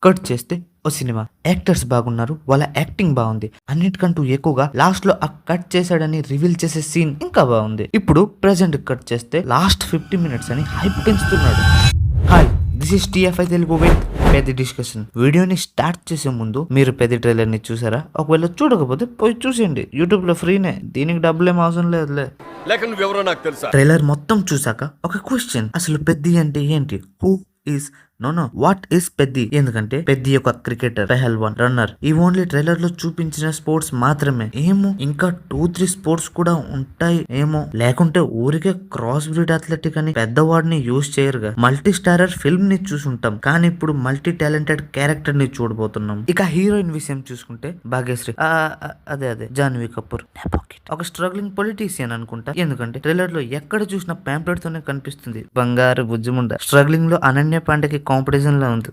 Cut చేస్తే ఓ cinema actors బాగున్నారు, వాళ్ళ యాక్టింగ్ బాగుంది, అన్నిటికంటూ ఎక్కువగా లాస్ట్ లో ఆ కట్ చేశాడని రివీల్ చేసే సీన్ ఇంకా బాగుంది. ఇప్పుడు ప్రెసెంట్ కట్ చేస్తే లాస్ట్ 50 minutes అని హైప్ పెంచుతున్నాడు. Hi, this is TFI Telugu with పెద్ద డిస్కషన్. వీడియోని స్టార్ట్ చేసే ముందు మీరు పెద్ద ట్రైలర్ ని చూసారా? ఒకవేళ చూడకపోతే పోయి చూసేయండి, యూట్యూబ్ లో ఫ్రీనే, దీనికి డబ్బులేం అవసరం లేదులే. ట్రైలర్ మొత్తం చూసాక ఒక క్వశ్చన్, అసలు పెద్ది అంటే ఏంటి? Who is know what is Peddi? ఎందుకంటే పెద్ది ఒక క్రికెటర్, పెహల్వాన్, రన్నర్. ఈ ఓన్లీ ట్రైలర్ లో చూపించిన స్పోర్ట్స్ మాత్రమే ఏమో, ఇంకా 2-3 స్పోర్ట్స్ కూడా ఉంటాయి ఏమో, లేకుంటే ఊరికే క్రాస్ బ్రీడ్ అథ్లెటిక్ అని పెద్దవాడిని యూజ్ చేయరుగా. మల్టీ స్టారర్ ఫిల్మ్ ని చూసుంటాం, కానీ ఇప్పుడు మల్టీ టాలెంటెడ్ క్యారెక్టర్ ని చూడబోతున్నాం. ఇక హీరోయిన్ విషయం చూసుకుంటే భాగ్యశ్రీ, అదే జాన్వీ కపూర్, ఒక స్ట్రగ్లింగ్ పొలిటీషియన్ అనుకుంటా. ఎందుకంటే ట్రైలర్ లో ఎక్కడ చూసిన ప్యాంప్లెట్ తోనే కనిపిస్తుంది. బంగారు బుజ్జిముండ స్ట్రగ్లింగ్ లో అనన్య పాండేకి కాంపిటీషన్ లో ఉంది.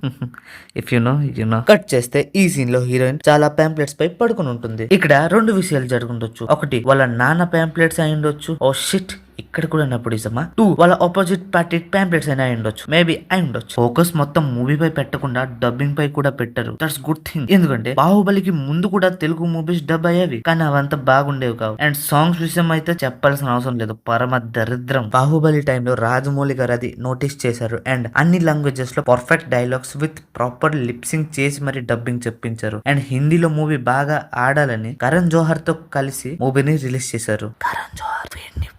If you know. కట్ చేస్తే ఈ సీన్ లో హీరోయిన్ చాలా ప్యాంప్లెట్స్ పై పడుకుని ఉంటుంది. ఇక్కడ 2 విషయాలు జరుగుండొచ్చు. ఒకటి, వాళ్ళ నాన్న ప్యాంప్లెట్స్ అయి ఉండొచ్చు. ఓ షిట్, ఇక్కడ కూడా నెపోటిజమా? 2, వాళ్ళ ఆపోజిట్ పార్టీ ప్యాంప్లెట్స్ అయినా అయి ఉండొచ్చు. మేబీ అయి ఉండొచ్చు. ఫోకస్ మొత్తం మూవీ పై పెట్టకుండా డబ్బింగ్ పై కూడా పెట్టారు. That's good thing. ఎందుకంటే బాహుబలికి ముందు కూడా తెలుగు మూవీస్ డబ్ అయ్యేవి, కానీ అవంతా బాగుండేవి కావు. అండ్ సాంగ్స్ విషయం అయితే చెప్పాల్సిన అవసరం లేదు, పరమ దరిద్రం. బాహుబలి టైంలో రాజమౌళి గారు అది నోటీస్ చేశారు అండ్ అన్ని లాంగ్వేజెస్ లో perfect dialogues with proper lip sync చేసి మరి డబ్బింగ్ చెప్పించారు. అండ్ హిందీలో మూవీ బాగా ఆడాలని కరణ్ జోహర్ తో కలిసి మూవీని రిలీజ్ చేశారు. కరణ్ జోహర్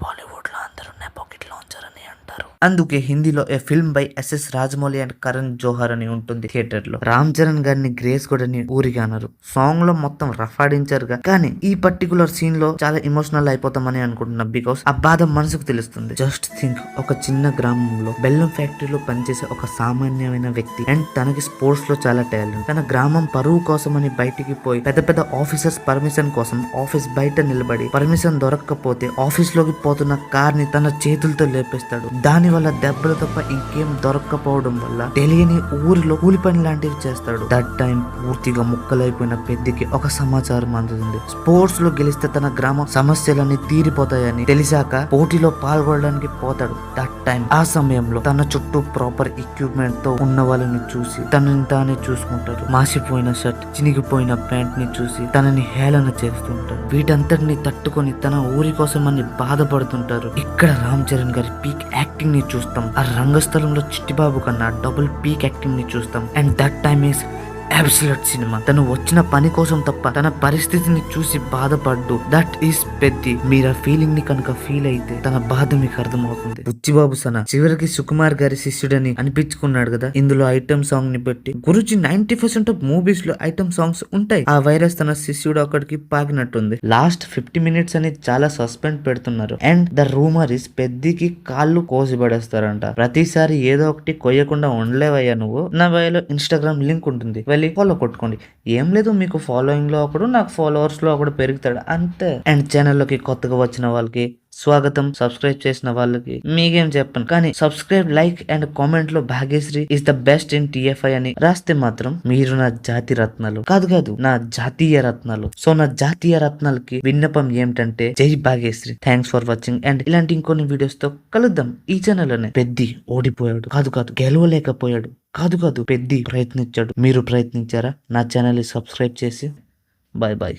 బాలీవుడ్ లో అందరూ నెపోకిట్ లాంచర్ అని అంటారు. అందుకే హిందీలో a film by S S Rajamouli and Karan Johar అని ఉంటుంది థియేటర్ లో. రామ్ చరణ్ గారిని గ్రేస్ కూడా ఊరిగా అన్నారు. సాంగ్ లో మొత్తం రఫాడించారుగా, కానీ ఈ పర్టికులర్ సీన్ లో చాలా ఎమోషనల్ అయిపోతామని అనుకుంటున్నా. బికాస్ ఆ బాధ మనసుకు తెలుస్తుంది. జస్ట్ థింక్, ఒక చిన్న గ్రామంలో బెల్లం ఫ్యాక్టరీలో పనిచేసే ఒక సామాన్యమైన వ్యక్తి అండ్ తనకి స్పోర్ట్స్ లో చాలా టాలెంట్. తన గ్రామం పరువు కోసం అని బయటికి పోయి పెద్ద పెద్ద ఆఫీసర్స్ పర్మిషన్ కోసం ఆఫీస్ బయట నిలబడి పర్మిషన్ దొరకకపోతే ఆఫీస్ లోకి పోతున్న కార్ ని తన చేతులతో లేపేస్తాడు. దాని వల్ల దెబ్బలు తప్ప ఇంకేం దొరక్కపోవడం వల్ల తెలియని ఊరిలో కూలి పని లాంటివి చేస్తాడు. దట్ టైం పూర్తిగా ముక్కలైపోయిన పెద్దికి ఒక సమాచారం అందుతుంది. స్పోర్ట్స్ లో గెలిస్తే తన గ్రామ సమస్యలన్నీ తీరిపోతాయని తెలిసాక పోటీలో పాల్గొనడానికి పోతాడు. దట్ టైం, ఆ సమయంలో తన చుట్టూ ప్రాపర్ ఎక్విప్మెంట్ తో ఉన్న వాళ్ళని చూసి తనని తానే చూసుకుంటాడు. మాసిపోయిన షర్ట్, చినిగిపోయిన ప్యాంట్ ని చూసి తనని హేళన చేస్తుంటాడు. వీటంతటిని తట్టుకొని తన ఊరి కోసం అని బాధపడుతుంటారు. ఇక్కడ రామ్ చరణ్ గారి పీక్ యాక్టింగ్ ని చూస్తాం. ఆ రంగస్థలంలో చిట్టిబాబు కన్నా డబుల్ పీక్ యాక్టింగ్ ని చూస్తాం. And that time is absolute cinema. తను వచ్చిన పని కోసం తప్ప తన పరిస్థితిని చూసి బాధపడ్డు. That is Peddi. మీరు ఆ ఫీలింగ్ ని కనుక ఫీల్ అయితే తన బాధ మీకు అర్థమవుతుంది. బుచ్చిబాబు సన చివరికి సుకుమార్ గారి శిష్యుడని అనిపించుకున్నాడు కదా ఇందులో ఐటమ్ సాంగ్ ని పెట్టి. గురుజీ 90% ఆఫ్ మూవీస్ లో ఐటమ్ సాంగ్స్ ఉంటాయి. ఆ వైరస్ తన శిష్యుడు అక్కడికి పాకినట్టుంది. లాస్ట్ 50 minutes అని చాలా సస్పెండ్ పెడుతున్నారు. అండ్ ద రూమర్ ఇస్ పెద్దికి కాళ్ళు కోసి పడేస్తారంట. ప్రతిసారి ఏదో ఒకటి కొయ్యకుండా ఉండలేవయ్యా నువ్వు. నా బయోలో ఇన్స్టాగ్రామ్ లింక్ ఉంటుంది, ఫాలో కొట్టుకోండి. ఏం లేదు, మీకు ఫాలోయింగ్ లో ఒకడు, నాకు ఫాలోవర్స్ లో ఒకడు పెరుగుతాడు అంతే. అండ్ ఛానల్లోకి కొత్తగా వచ్చిన వాళ్ళకి స్వాగతం, సబ్స్క్రైబ్ చేసిన వాళ్ళకి మీకేం చెప్పను, కానీ సబ్స్క్రైబ్, లైక్ అండ్ కామెంట్ లో Bhagyashree is the best in TFI అని రాస్తే మాత్రం మీరు నా జాతి రత్నాలు కాదు నా జాతీయ రత్నాలు. సో నా జాతీయ రత్నాలకి విన్నపం ఏమిటంటే జై Bhagyashree. Thanks for watching and ఇలాంటి ఇంకొన్ని వీడియోస్ తో కలుద్దాం ఈ ఛానల్ లోనే. పెద్ది ఓడిపోయాడు కాదు గెలవలేకపోయాడు కాదు పెద్ది ప్రయత్నించాడు. మీరు ప్రయత్నించారా? నా ఛానల్ ని సబ్స్క్రైబ్ చేసి బాయ్.